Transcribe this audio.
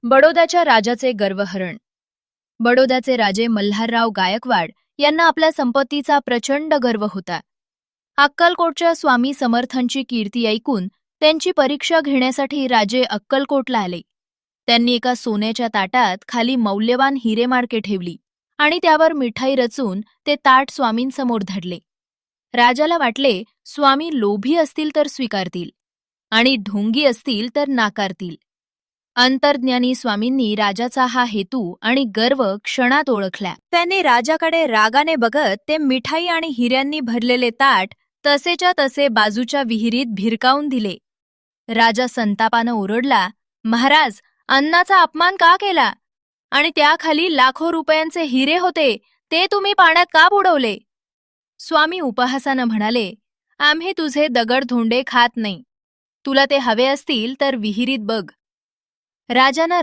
बडोद्याच्या राजाचे गर्वहरण. बडोद्याचे राजे मल्हारराव गायकवाड यांना आपल्या संपत्तीचा प्रचंड गर्व होता. अक्कलकोटच्या स्वामी समर्थांची कीर्ती ऐकून त्यांची परीक्षा घेण्यासाठी राजे अक्कलकोटला आले. त्यांनी एका सोन्याच्या ताटात खाली मौल्यवान हिरेमाणके ठेवली आणि त्यावर मिठाई रचून ते ताट स्वामींसमोर धरले. राजाला वाटले स्वामी लोभी असतील तर स्वीकारतील आणि ढोंगी असतील तर नाकारतील. अंतर्ज्ञानी स्वामींनी राजाचा हा हेतू आणि गर्व क्षणात ओळखला. त्यांनी राजाकडे रागाने बघत ते मिठाई आणि हिऱ्यांनी भरलेले ताट तसेच्या तसे बाजूच्या विहिरीत भिरकावून दिले. राजा संतापानं ओरडला, महाराज, अन्नाचा अपमान का केला? आणि त्याखाली लाखो रुपयांचे हिरे होते, ते तुम्ही पाण्यात का बुडवले? स्वामी उपहासानं म्हणाले, आम्ही तुझे दगडधोंडे खात नाही. तुला ते हवे असतील तर विहिरीत बघ. राजानं